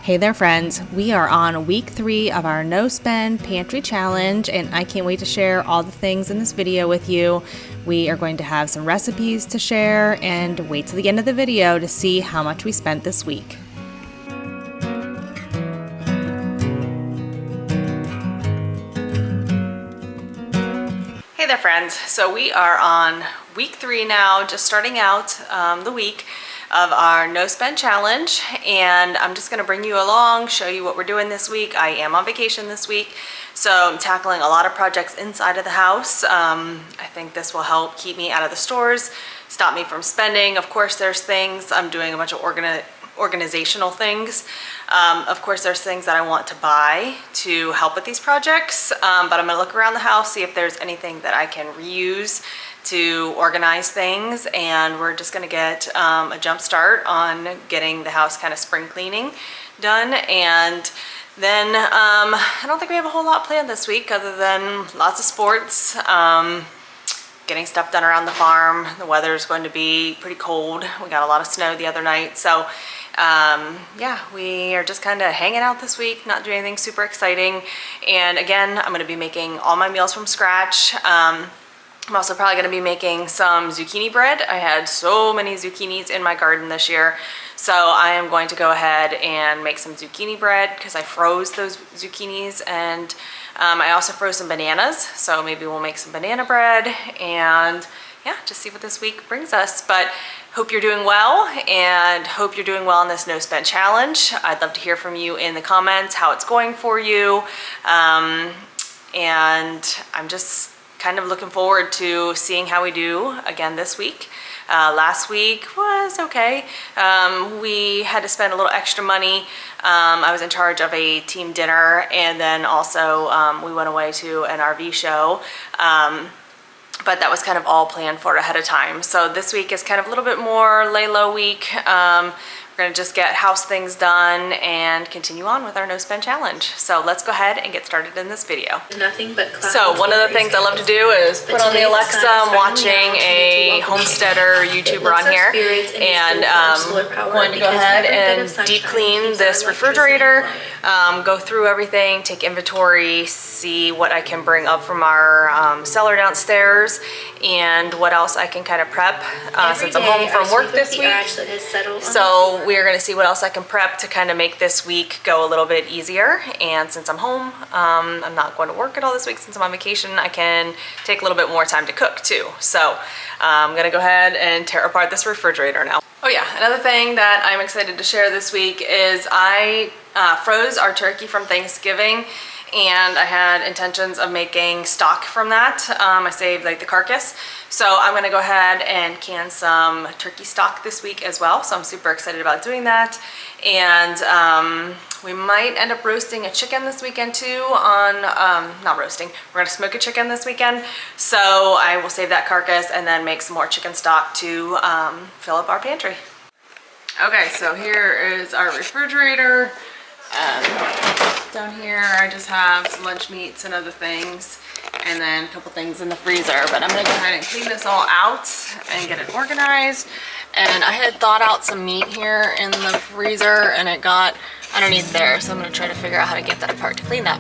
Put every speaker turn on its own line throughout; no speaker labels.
Hey there friends, we are on week 3 of our no spend pantry challenge and I can't wait to share all the things in this video with you. We are going to have some recipes to share and wait till the end of the video to see how much we spent this week. Hey there friends, so we are on week 3 now, just starting out the week of our no spend challenge, and I'm just gonna bring you along, show you what we're doing this week. I am on vacation this week, so I'm tackling a lot of projects inside of the house. I think this will help keep me out of the stores, stop me from spending. Of course, there's things, I'm doing a bunch of organizational things. Of course, there's things that I want to buy to help with these projects, but I'm gonna look around the house, see if there's anything that I can reuse to organize things, and we're just gonna get a jump start on getting the house kind of spring cleaning done. And then I don't think we have a whole lot planned this week other than lots of sports, getting stuff done around the farm. The weather is going to be pretty cold. We got a lot of snow the other night, so yeah, we are just kind of hanging out this week, not doing anything super exciting. And again, I'm gonna be making all my meals from scratch. I'm also probably going to be making some zucchini bread. I had so many zucchinis in my garden this year, so I am going to go ahead and make some zucchini bread because I froze those zucchinis, and I also froze some bananas, so maybe we'll make some banana bread and yeah, just see what this week brings us. But hope you're doing well, and hope you're doing well on this no spend challenge. I'd love to hear from you in the comments how it's going for you, and I'm just kind of looking forward to seeing how we do again this week. Last week was okay. We had to spend a little extra money. I was in charge of a team dinner, and then also we went away to an RV show. But that was kind of all planned for ahead of time. So this week is kind of a little bit more lay low week. We're gonna just get house things done and continue on with our no spend challenge. So let's go ahead and get started in this video.
Nothing but clouds.
So one of the things I love to do is put on the Alexa. I'm watching a homesteader YouTuber on here, and I'm going to go ahead and deep clean this refrigerator, go through everything, take inventory, see what I can bring up from our cellar downstairs, and what else I can kind of prep since I'm home from work this week. So we're gonna see what else I can prep to kind of make this week go a little bit easier. And since I'm home, I'm not going to work at all this week since I'm on vacation, I can take a little bit more time to cook too. So I'm gonna go ahead and tear apart this refrigerator now. Oh yeah, another thing that I'm excited to share this week is I froze our turkey from Thanksgiving, and I had intentions of making stock from that. I saved like the carcass. So I'm gonna go ahead and can some turkey stock this week as well. So I'm super excited about doing that. And we might end up roasting a chicken this weekend too on, not roasting, we're gonna smoke a chicken this weekend. So I will save that carcass and then make some more chicken stock to fill up our pantry. Okay, so here is our refrigerator. Down here I just have some lunch meats and other things, and then a couple things in the freezer. But I'm gonna go ahead and clean this all out and get it organized. And I had thawed out some meat here in the freezer and it got underneath there, so I'm gonna try to figure out how to get that apart to clean that.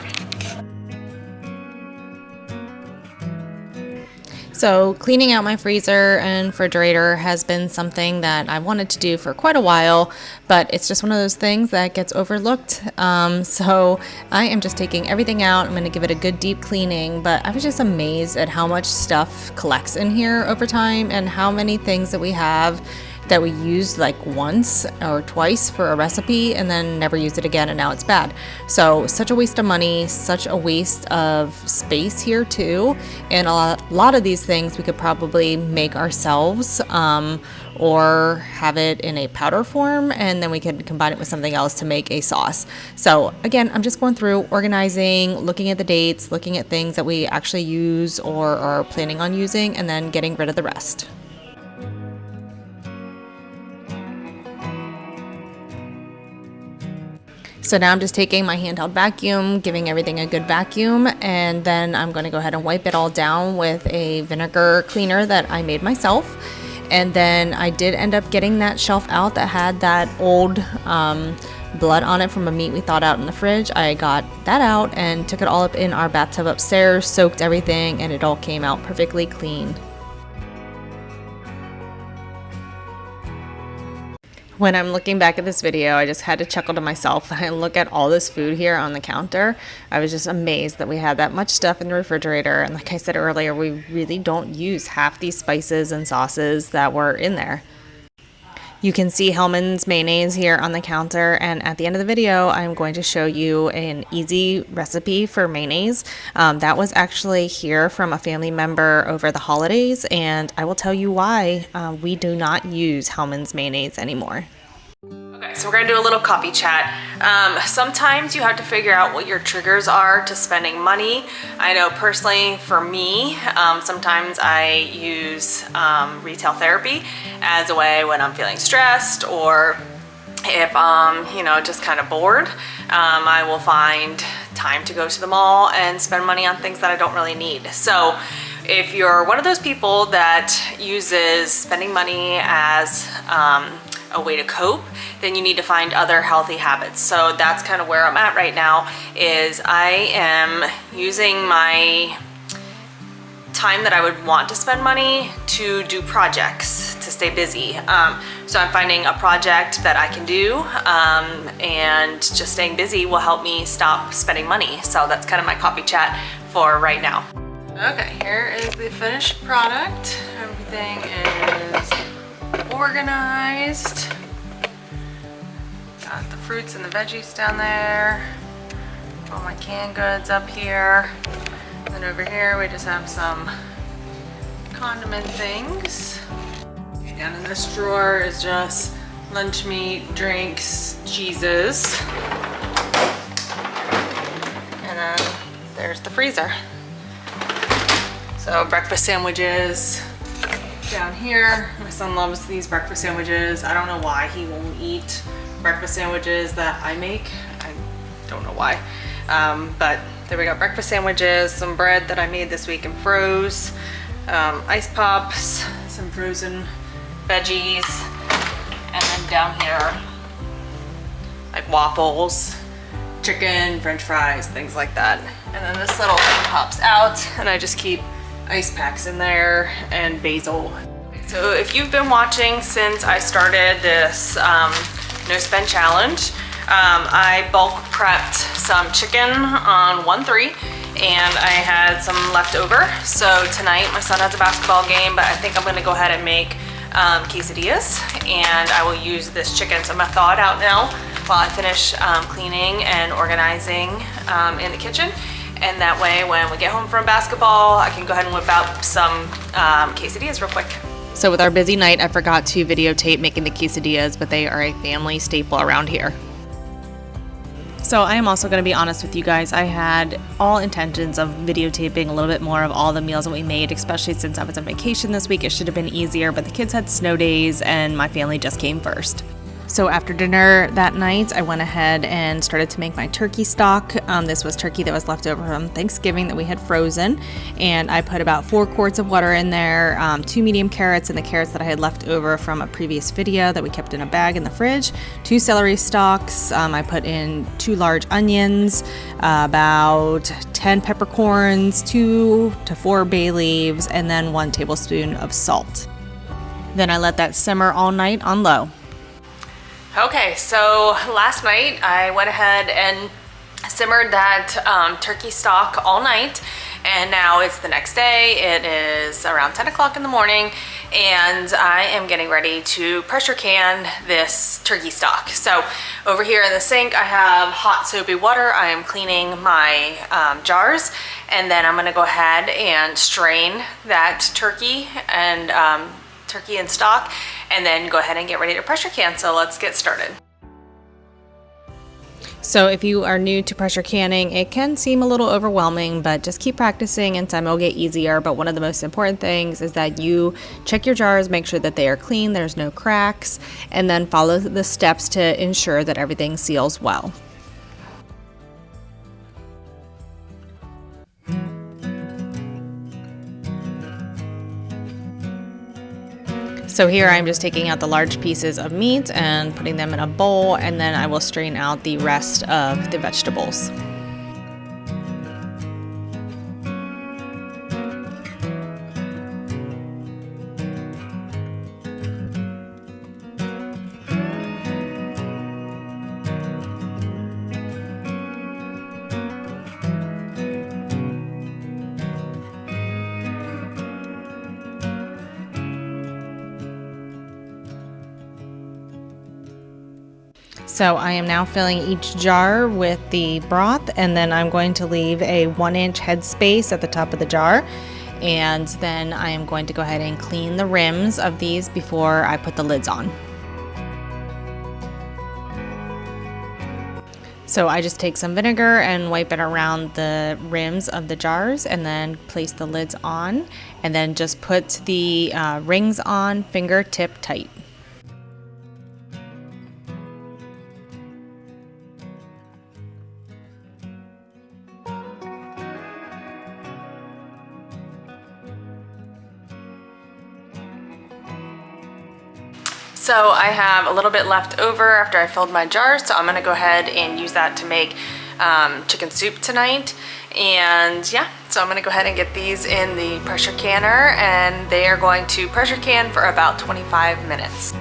So cleaning out my freezer and refrigerator has been something that I wanted to do for quite a while, but it's just one of those things that gets overlooked. So I am just taking everything out. I'm going to give it a good deep cleaning, but I was just amazed at how much stuff collects in here over time and how many things that we have that we used like once or twice for a recipe and then never used it again, and now it's bad. So such a waste of money, such a waste of space here too. And a lot of these things we could probably make ourselves, or have it in a powder form, and then we could combine it with something else to make a sauce. So again, I'm just going through, organizing, looking at the dates, looking at things that we actually use or are planning on using, and then getting rid of the rest. So now I'm just taking my handheld vacuum, giving everything a good vacuum, and then I'm going to go ahead and wipe it all down with a vinegar cleaner that I made myself. And then I did end up getting that shelf out that had that old
blood on it from a meat we thawed out in the fridge. I got that out and took it all up in our bathtub upstairs, soaked everything, and it all came out perfectly clean. When I'm looking back at this video, I just had to chuckle to myself when I look at all this food here on the counter. I was just amazed that we had that much stuff in the refrigerator. And like I said earlier, we really don't use half these spices and sauces that were in there. You can see Hellmann's mayonnaise here on the counter, and at the end of the video I'm going to show you an easy recipe for mayonnaise. That was actually here from a family member over the holidays, and I will tell you why we do not use Hellmann's mayonnaise anymore.
Okay, so we're gonna do a little coffee chat. Sometimes you have to figure out what your triggers are to spending money. I know personally for me, sometimes I use retail therapy as a way when I'm feeling stressed, or if I'm, just kind of bored. I will find time to go to the mall and spend money on things that I don't really need. So if you're one of those people that uses spending money as a way to cope, then you need to find other healthy habits. So that's kind of where I'm at right now, is I am using my time that I would want to spend money to do projects, to stay busy. So I'm finding a project that I can do, and just staying busy will help me stop spending money. So that's kind of my coffee chat for right now. Okay, here is the finished product. Everything is organized. Got the fruits and the veggies down there. All my canned goods up here. And then over here we just have some condiment things. Down in this drawer is just lunch meat, drinks, cheeses. And then there's the freezer. So breakfast sandwiches down here. My son loves these breakfast sandwiches. I don't know why he won't eat breakfast sandwiches that I make. I don't know why. But there we go, breakfast sandwiches, some bread that I made this week and froze, ice pops, some frozen veggies, and then down here, like waffles, chicken, french fries, things like that. And then this little thing pops out, and I just keep ice packs in there and basil. So if you've been watching since I started this no spend challenge, I bulk prepped some chicken on 1-3, and I had some left over. So tonight my son has a basketball game, but I think I'm gonna go ahead and make quesadillas, and I will use this chicken. So I'm gonna thaw it out now while I finish cleaning and organizing in the kitchen. And that way, when we get home from basketball, I can go ahead and whip out some quesadillas real quick.
So with our busy night, I forgot to videotape making the quesadillas, but they are a family staple around here. So I am also going to be honest with you guys. I had all intentions of videotaping a little bit more of all the meals that we made, especially since I was on vacation this week. It should have been easier, but the kids had snow days and my family just came first. So after dinner that night, I went ahead and started to make my turkey stock. This was turkey that was left over from Thanksgiving that we had frozen. And I put about 4 quarts of water in there, 2 medium carrots, and the carrots that I had left over from a previous video that we kept in a bag in the fridge, 2 celery stalks. I put in 2 large onions, about 10 peppercorns, 2 to 4 bay leaves, and then 1 tablespoon of salt. Then I let that simmer all night on low.
Okay, so last night I went ahead and simmered that turkey stock all night, and now it's the next day. It is around 10 o'clock in the morning, and I am getting ready to pressure can this turkey stock. So over here in the sink I have hot soapy water. I am cleaning my jars, and then I'm gonna go ahead and strain that turkey and stock, and then go ahead and get ready to pressure can. So let's get started.
So if you are new to pressure canning, it can seem a little overwhelming, but just keep practicing and time will get easier. But one of the most important things is that you check your jars, make sure that they are clean, there's no cracks, and then follow the steps to ensure that everything seals well. So here I'm just taking out the large pieces of meat and putting them in a bowl, and then I will strain out the rest of the vegetables. So I am now filling each jar with the broth, and then I'm going to leave a 1-inch headspace at the top of the jar. And then I am going to go ahead and clean the rims of these before I put the lids on. So I just take some vinegar and wipe it around the rims of the jars, and then place the lids on, and then just put the rings on fingertip tight.
So I have a little bit left over after I filled my jars, so I'm gonna go ahead and use that to make chicken soup tonight. And yeah, so I'm gonna go ahead and get these in the pressure canner, and they are going to pressure can for about 25 minutes.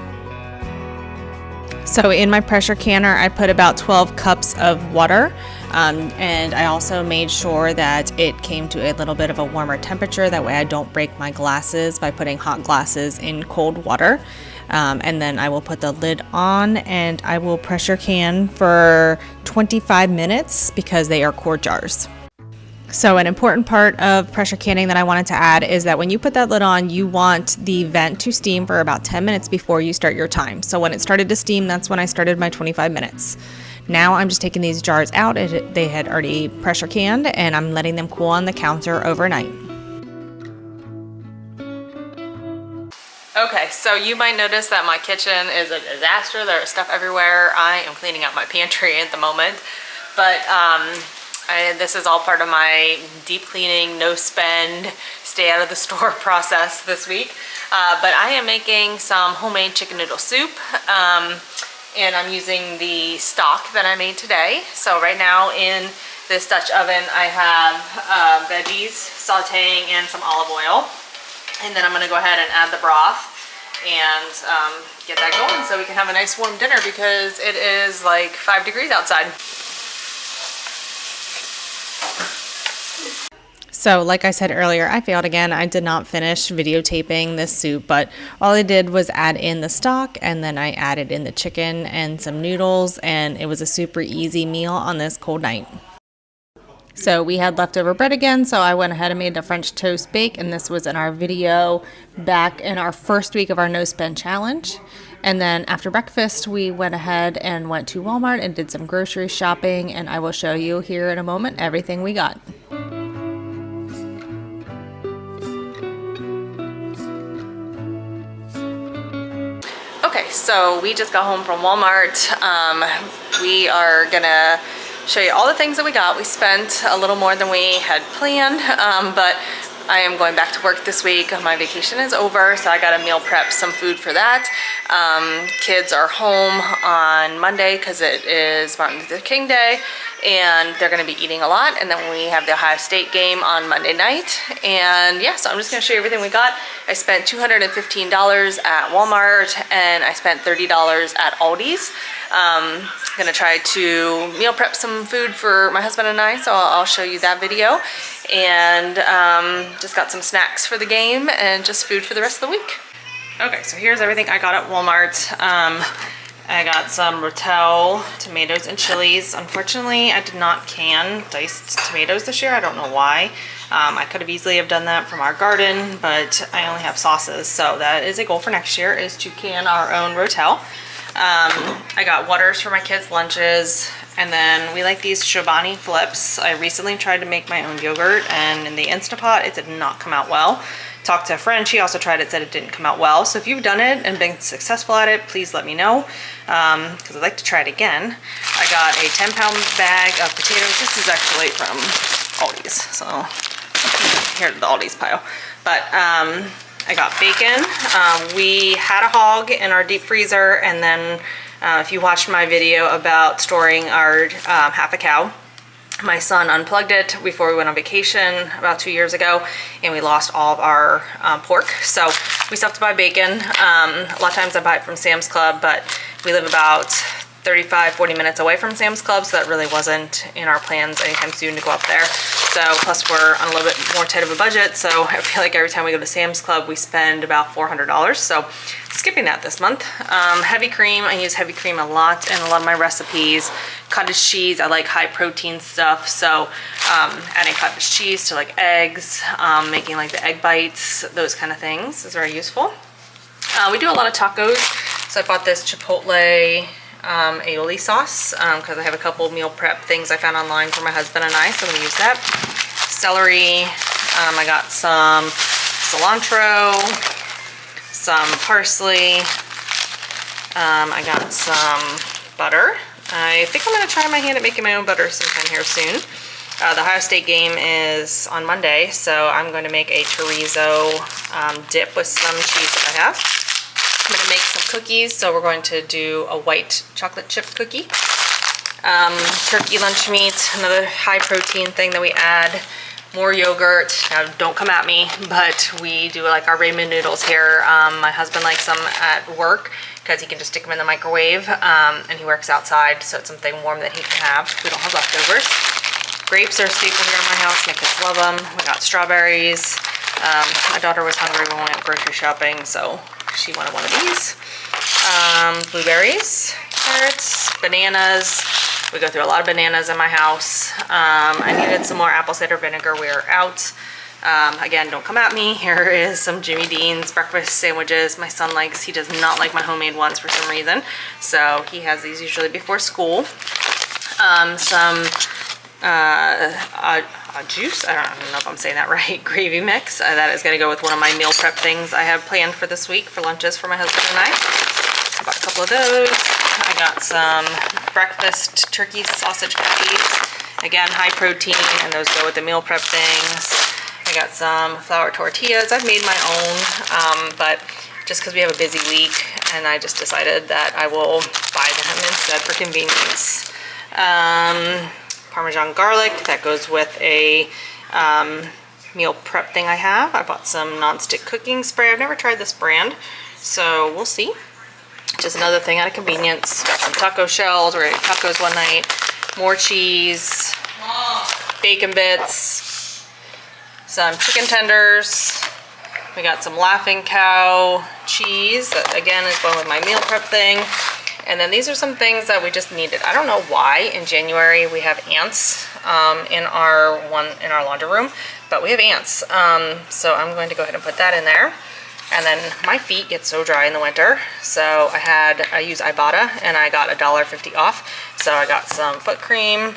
So in my pressure canner, I put about 12 cups of water, and I also made sure that it came to a little bit of a warmer temperature. That way I don't break my glasses by putting hot glasses in cold water. And then I will put the lid on, and I will pressure can for 25 minutes because they are quart jars. So an important part of pressure canning that I wanted to add is that when you put that lid on, you want the vent to steam for about 10 minutes before you start your time. So when it started to steam, that's when I started my 25 minutes. Now I'm just taking these jars out. They had already pressure canned, and I'm letting them cool on the counter overnight.
Okay, so you might notice that my kitchen is a disaster. There is stuff everywhere. I am cleaning out my pantry at the moment, but this is all part of my deep cleaning, no spend, stay out of the store process this week. But I am making some homemade chicken noodle soup, and I'm using the stock that I made today. So right now in this Dutch oven, I have veggies sauteing and some olive oil. And then I'm gonna go ahead and add the broth and get that going so we can have a nice warm dinner, because it is like 5 degrees outside.
So like I said earlier, I failed again. I did not finish videotaping this soup, but all I did was add in the stock, and then I added in the chicken and some noodles, and it was a super easy meal on this cold night. So we had leftover bread again, so I went ahead and made a French toast bake, and this was in our video back in our first week of our no spend challenge. And then after breakfast, we went ahead and went to Walmart and did some grocery shopping, and I will show you here in a moment everything we got.
Okay, so we just got home from Walmart. We are gonna show you all the things that we got. We spent a little more than we had planned, but I am going back to work this week. My vacation is over, so I gotta meal prep some food for that. Kids are home on Monday because it is Martin Luther King Day, and they're gonna be eating a lot. And then we have the Ohio State game on Monday night. And yeah, so I'm just gonna show you everything we got. I spent $215 at Walmart, and I spent $30 at Aldi's. I'm gonna try to meal prep some food for my husband and I, so I'll show you that video. And just got some snacks for the game and just food for the rest of the week. Okay, so here's everything I got at Walmart. I got some rotel, tomatoes, and chilies. Unfortunately, I did not can diced tomatoes this year. I don't know why. I could have easily have done that from our garden, but I only have sauces, so that is a goal for next year, is to can our own rotel. I got waters for my kids' lunches, and then we like these Chobani flips. I recently tried to make my own yogurt, and in the Instapot, it did not come out well. Talked to a friend, she also tried it, said it didn't come out well. So if you've done it and been successful at it, please let me know, because I'd like to try it again. I got a 10-pound bag of potatoes. This is actually from Aldi's, so here's the Aldi's pile. But
I got bacon. We had a hog in our deep freezer, and then if you watched my video about storing our half a cow, my son unplugged it before we went on vacation about 2 years ago, and we lost all of our pork. So we still have to buy bacon. A lot of times I buy it from Sam's Club, but we live about 35-40 minutes away from Sam's Club, so that really wasn't in our plans anytime soon to go up there. So plus we're on a little bit more tight of a budget, so I feel like every time we go to Sam's Club we spend about $400, so skipping that this month. Heavy cream, I use heavy cream a lot in a lot of my recipes. Cottage cheese, I like high protein stuff, so adding cottage cheese to like eggs, making like the egg bites, those kind of things is very useful. We do a lot of tacos, so I bought this Chipotle aioli sauce because I have a couple meal prep things I found online for my husband and I, so I'm gonna use that. Celery, I got some cilantro, some parsley, I got some butter. I think I'm gonna try my hand at making my own butter sometime here soon. The Ohio State game is on Monday, so I'm going to make a chorizo dip with some cheese that I have. I'm going to make some cookies, so we're going to do a white chocolate chip cookie. Turkey lunch meat, another high protein thing that we add. More yogurt. Now, don't come at me, but we do like our ramen noodles here. My husband likes them at work because he can just stick them in the microwave, and he works outside, so it's something warm that he can have. We don't have leftovers. Grapes are a staple here in my house. My kids love them. We got strawberries. My daughter was hungry when we went grocery shopping, so she wanted one of these. Blueberries, carrots, bananas. We go through a lot of bananas in my house. I needed some more apple cider vinegar. We are out. Again, don't come at me. Here is some Jimmy Dean's breakfast sandwiches. My son likes, he does not like my homemade ones for some reason, so he has these usually before school. Some juice, I don't know if I'm saying that right, gravy mix. That is going to go with one of my meal prep things I have planned for this week for lunches for my husband and I. I bought a couple of those. I got some breakfast turkey sausage patties. Again, high protein, and those go with the meal prep things. I got some flour tortillas. I've made my own, but just because we have a busy week, and I just decided that I will buy them instead for convenience. Parmesan garlic, that goes with a meal prep thing I have. I bought some non-stick cooking spray. I've never tried this brand, so we'll see. Just another thing out of convenience. Got some taco shells. We're gonna eat tacos one night. More cheese, bacon bits, some chicken tenders. We got some Laughing Cow cheese. That again is going with my meal prep thing. And then these are some things that we just needed. I don't know why in January we have ants in our laundry room, but we have ants. So I'm going to go ahead and put that in there. And then my feet get so dry in the winter, so I use Ibotta, and I got $1.50 off. So I got some foot cream.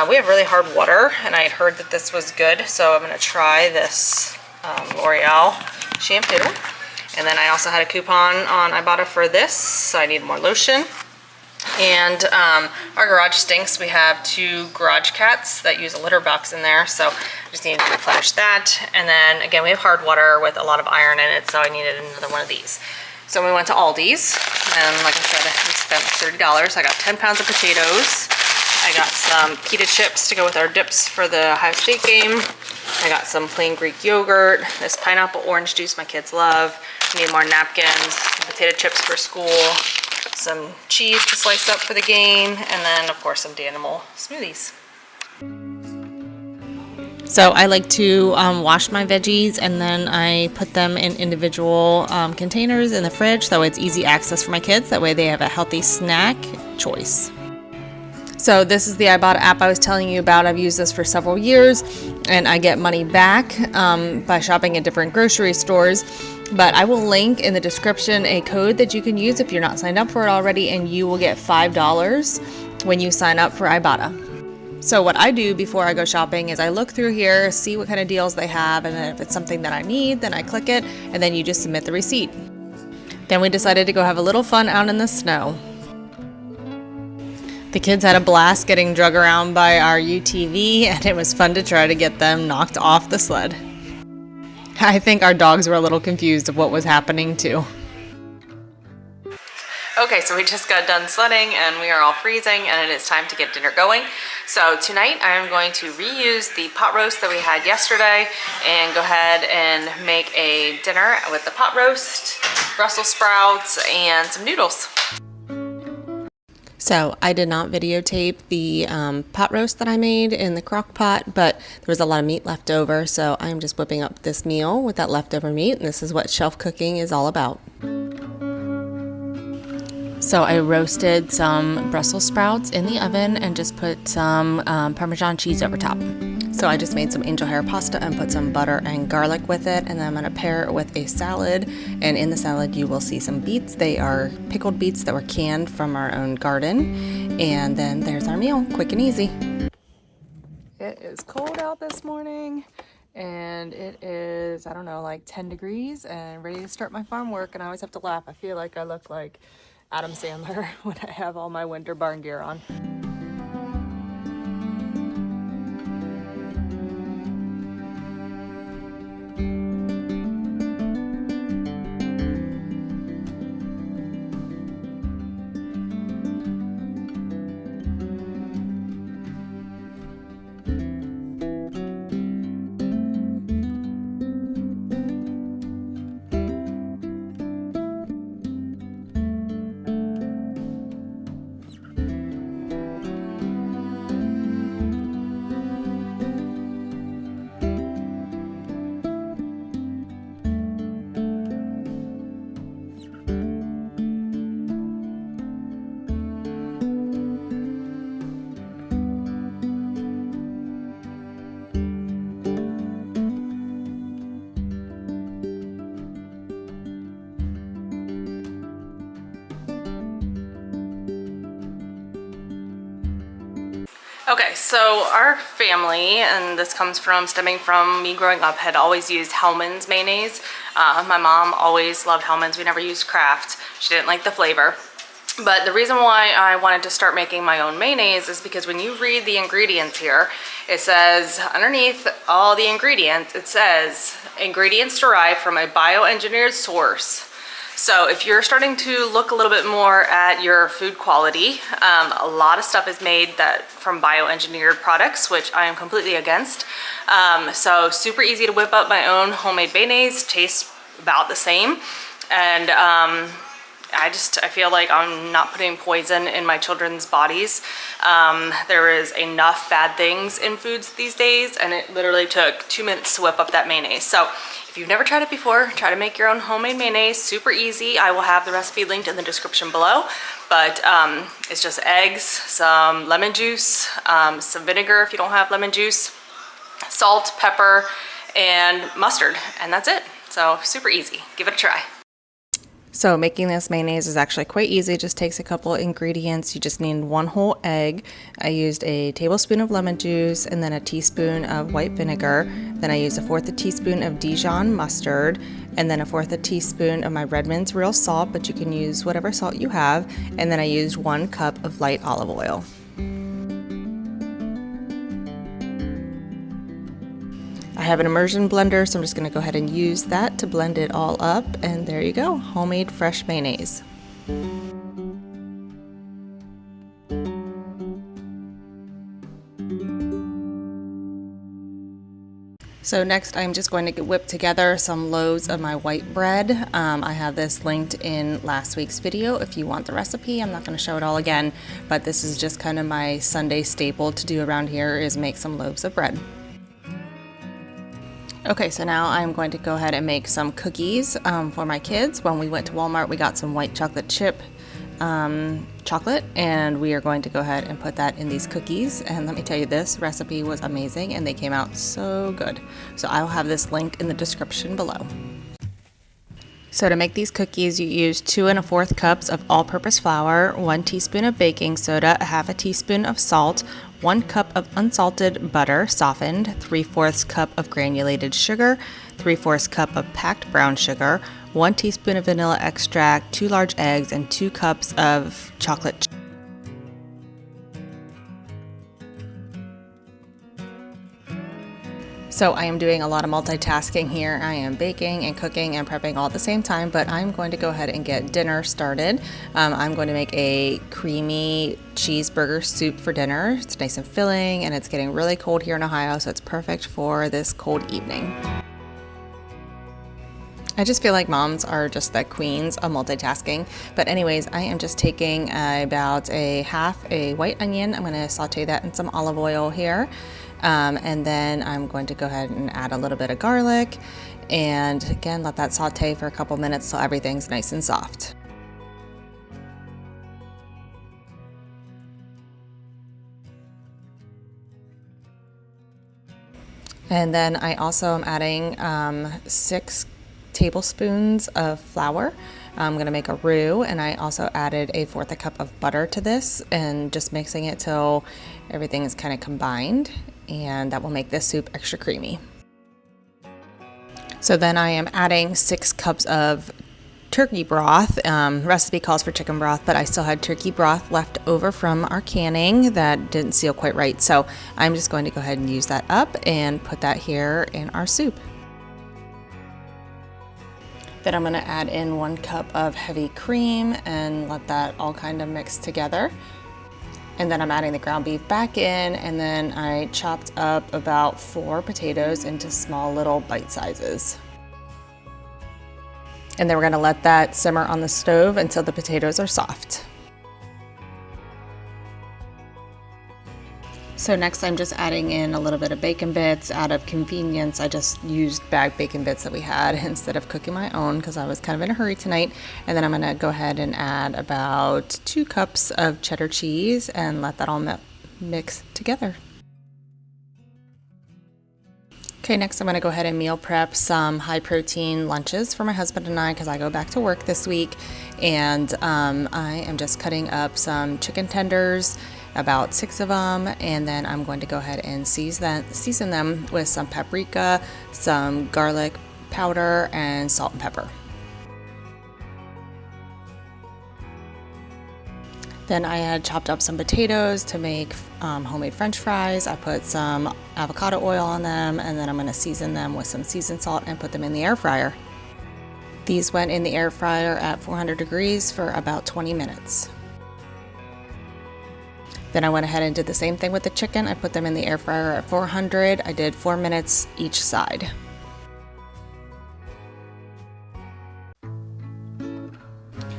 We have really hard water, and I had heard that this was good, so I'm gonna try this L'Oreal shampoo. And then I also had a coupon on Ibotta for this, so I need more lotion. And our garage stinks. We have 2 garage cats that use a litter box in there, so I just needed to replenish that. And then again, we have hard water with a lot of iron in it, so I needed another one of these. So we went to Aldi's, and like I said, we spent $30. I got 10 pounds of potatoes. I got some pita chips to go with our dips for the Ohio State game. I got some plain Greek yogurt, this pineapple orange juice my kids love. We need more napkins, potato chips for school, some cheese to slice up for the game, and then of course some Danimal smoothies. So I like to wash my veggies, and then I put them in individual containers in the fridge, that way it's easy access for my kids, that way they have a healthy snack choice. So this is the Ibotta app I was telling you about. I've used this for several years, and I get money back by shopping at different grocery stores. But I will link in the description a code that you can use if you're not signed up for it already, and you will get $5 when you sign up for Ibotta. So what I do before I go shopping is I look through here, see what kind of deals they have, and then if it's something that I need, then I click it, and then you just submit the receipt. Then we decided to go have a little fun out in the snow. The kids had a blast getting drug around by our UTV, and it was fun to try to get them knocked off the sled. I think our dogs were a little confused of what was happening too.
Okay, so we just got done sledding and we are all freezing and it is time to get dinner going. So tonight I'm going to reuse the pot roast that we had yesterday and go ahead and make a dinner with the pot roast, Brussels sprouts, and some noodles.
So I did not videotape the pot roast that I made in the crock pot, but there was a lot of meat left over, so I'm just whipping up this meal with that leftover meat, and this is what shelf cooking is all about. So I roasted some Brussels sprouts in the oven and just put some Parmesan cheese over top. So I just made some angel hair pasta and put some butter and garlic with it, and then I'm going to pair it with a salad, and in the salad you will see some beets. They are pickled beets that were canned from our own garden, and then there's our meal, quick and easy. It is cold out this morning, and it is, I don't know, like 10 degrees, and ready to start my farm work, and I always have to laugh. I feel like I look like Adam Sandler when I have all my winter barn gear on.
Okay, so our family, and this comes from stemming from me growing up, had always used Hellmann's mayonnaise. My mom always loved Hellmann's. We never used Kraft. She didn't like the flavor. But the reason why I wanted to start making my own mayonnaise is because when you read the ingredients here, it says underneath all the ingredients, it says ingredients derived from a bioengineered source. So if you're starting to look a little bit more at your food quality, a lot of stuff is made from bioengineered products, which I am completely against. So super easy to whip up my own homemade mayonnaise, tastes about the same. And I feel like I'm not putting poison in my children's bodies. There is enough bad things in foods these days, and it literally took 2 minutes to whip up that mayonnaise. So if you've never tried it before, try to make your own homemade mayonnaise. Super easy. I will have the recipe linked in the description below. But it's just eggs, some lemon juice, some vinegar if you don't have lemon juice, salt, pepper, and mustard, and that's it. So super easy. Give it a try.
So making this mayonnaise is actually quite easy. It just takes a couple ingredients. You just need 1 whole egg. I used a tablespoon of lemon juice and then a teaspoon of white vinegar. Then I used 1/4 teaspoon of Dijon mustard and then 1/4 teaspoon of my Redmond's real salt, but you can use whatever salt you have. And then I used 1 cup of light olive oil. I have an immersion blender, so I'm just going to go ahead and use that to blend it all up, and there you go, homemade fresh mayonnaise. So next I'm just going to whip together some loaves of my white bread. I have this linked in last week's video if you want the recipe. I'm not going to show it all again, but this is just kind of my Sunday staple to do around here is make some loaves of bread. Okay, so now I'm going to go ahead and make some cookies for my kids. When we went to Walmart, we got some white chocolate chip chocolate, and we are going to go ahead and put that in these cookies. And let me tell you, this recipe was amazing and they came out so good. So I will have this linked in the description below. So to make these cookies, you use 2 1/4 cups of all-purpose flour, 1 teaspoon of baking soda, 1/2 teaspoon of salt, 1 cup of unsalted butter softened, 3/4 cup of granulated sugar, 3/4 cup of packed brown sugar, 1 teaspoon of vanilla extract, 2 large eggs, and 2 cups of chocolate. So I am doing a lot of multitasking here. I am baking and cooking and prepping all at the same time, but I'm going to go ahead and get dinner started. I'm going to make a creamy cheeseburger soup for dinner. It's nice and filling, and it's getting really cold here in Ohio, so it's perfect for this cold evening. I just feel like moms are just the queens of multitasking. But anyways, I am just taking about a half a white onion. I'm going to saute that in some olive oil here. And then I'm going to go ahead and add a little bit of garlic. And again, let that saute for a couple minutes so everything's nice and soft. And then I also am adding 6 tablespoons of flour. I'm going to make a roux, and I also added 1/4 cup of butter to this, and just mixing it till everything is kind of combined, and that will make this soup extra creamy. So then I am adding 6 cups of turkey broth. Recipe calls for chicken broth, but I still had turkey broth left over from our canning that didn't seal quite right. So I'm just going to go ahead and use that up and put that here in our soup. Then I'm going to add in 1 cup of heavy cream and let that all kind of mix together. And then I'm adding the ground beef back in, and then I chopped up about 4 potatoes into small little bite sizes. And then we're going to let that simmer on the stove until the potatoes are soft. So next I'm just adding in a little bit of bacon bits. Out of convenience, I just used bagged bacon bits that we had instead of cooking my own because I was kind of in a hurry tonight. And then I'm going to go ahead and add about 2 cups of cheddar cheese and let that all mix together. Okay, next I'm going to go ahead and meal prep some high protein lunches for my husband and I because I go back to work this week. And I am just cutting up some chicken tenders, about 6 of them, and then I'm going to go ahead and season them with some paprika, some garlic powder, and salt and pepper. Then I had chopped up some potatoes to make homemade French fries. I put some avocado oil on them, and then I'm going to season them with some seasoned salt and put them in the air fryer. These went in the air fryer at 400 degrees for about 20 minutes. Then I went ahead and did the same thing with the chicken. I put them in the air fryer at 400. I did 4 minutes each side.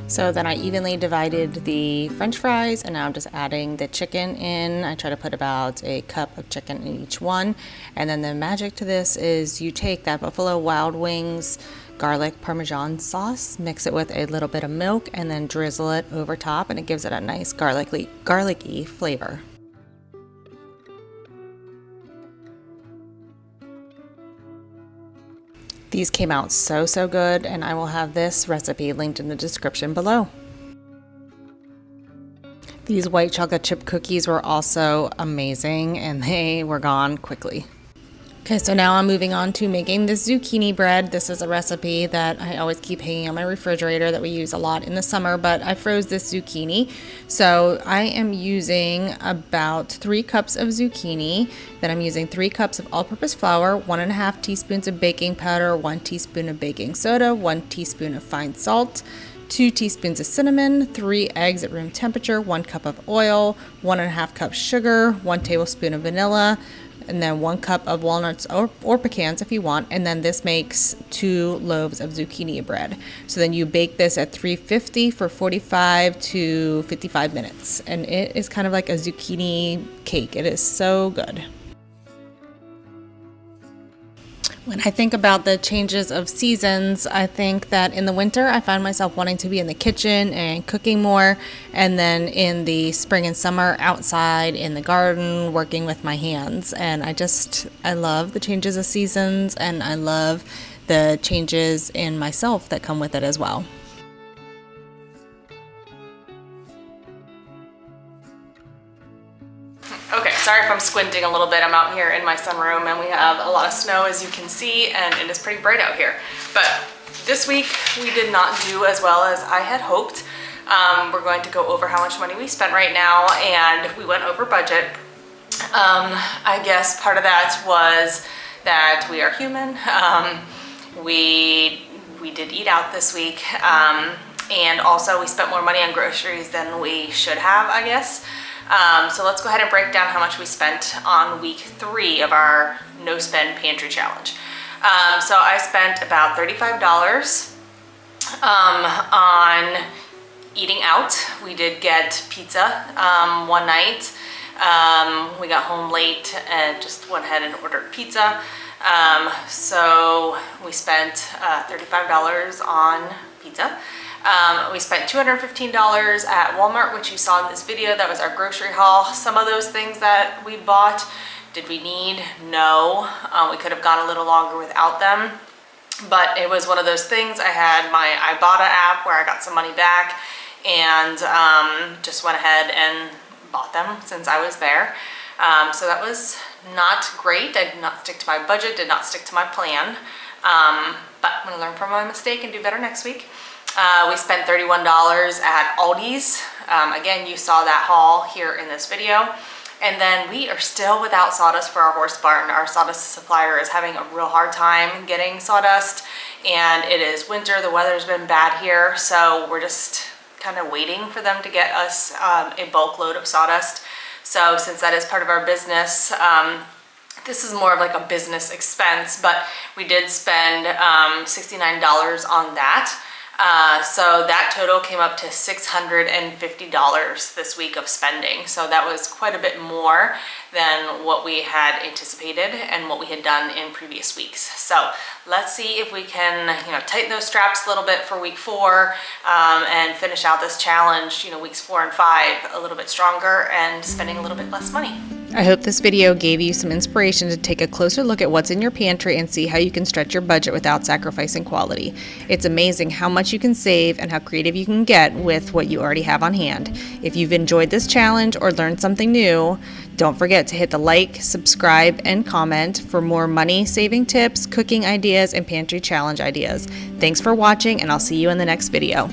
So then I evenly divided the French fries, and now I'm just adding the chicken in. I try to put about a cup of chicken in each one. And then the magic to this is you take that Buffalo Wild Wings garlic Parmesan sauce, mix it with a little bit of milk, and then drizzle it over top, and it gives it a nice garlicky flavor. These came out so good, and I will have this recipe linked in the description below. These white chocolate chip cookies were also amazing, and they were gone quickly. Okay, so now I'm moving on to making this zucchini bread. This is a recipe that I always keep hanging on my refrigerator that we use a lot in the summer, but I froze this zucchini. So I am using about 3 cups of zucchini. Then I'm using 3 cups of all-purpose flour, 1.5 teaspoons of baking powder, 1 teaspoon of baking soda, 1 teaspoon of fine salt, 2 teaspoons of cinnamon, 3 eggs at room temperature, 1 cup of oil, 1.5 cups sugar, 1 tablespoon of vanilla, and then 1 cup of walnuts or pecans if you want. And then this makes 2 loaves of zucchini bread. So then you bake this at 350 for 45 to 55 minutes. And it is kind of like a zucchini cake. It is so good. When I think about the changes of seasons, I think that in the winter, I find myself wanting to be in the kitchen and cooking more. And then in the spring and summer, outside in the garden, working with my hands. And I love the changes of seasons, and I love the changes in myself that come with it as well.
Okay, sorry if I'm squinting a little bit. I'm out here in my sunroom and we have a lot of snow, as you can see, and it is pretty bright out here. But this week we did not do as well as I had hoped. We're going to go over how much money we spent right now, and we went over budget. I guess part of that was that we are human. We did eat out this week, and also we spent more money on groceries than we should have, I guess. So let's go ahead and break down how much we spent on week 3 of our no spend pantry challenge. So I spent about $35 on eating out. We did get pizza one night. We got home late and just went ahead and ordered pizza. So we spent $35 on pizza. We spent $215 at Walmart, which you saw in this video. That was our grocery haul. Some of those things that we bought, did we need? No. We could have gone a little longer without them. But it was one of those things. I had my Ibotta app where I got some money back and just went ahead and bought them since I was there. So that was not great. I did not stick to my budget, did not stick to my plan. But I'm gonna learn from my mistake and do better next week. We spent $31 at Aldi's. Again, you saw that haul here in this video. And then we are still without sawdust for our horse barn. Our sawdust supplier is having a real hard time getting sawdust, and it is winter, the weather's been bad here, so we're just kind of waiting for them to get us a bulk load of sawdust. So since that is part of our business, this is more of like a business expense, but we did spend $69 on that. So that total came up to $650 this week of spending. So that was quite a bit more than what we had anticipated and what we had done in previous weeks. So let's see if we can, tighten those straps a little bit for week 4 and finish out this challenge, weeks 4 and 5 a little bit stronger and spending a little bit less money.
I hope this video gave you some inspiration to take a closer look at what's in your pantry and see how you can stretch your budget without sacrificing quality. It's amazing how much you can save and how creative you can get with what you already have on hand. If you've enjoyed this challenge or learned something new, don't forget to hit the like, subscribe, and comment for more money-saving tips, cooking ideas, and pantry challenge ideas. Thanks for watching, and I'll see you in the next video.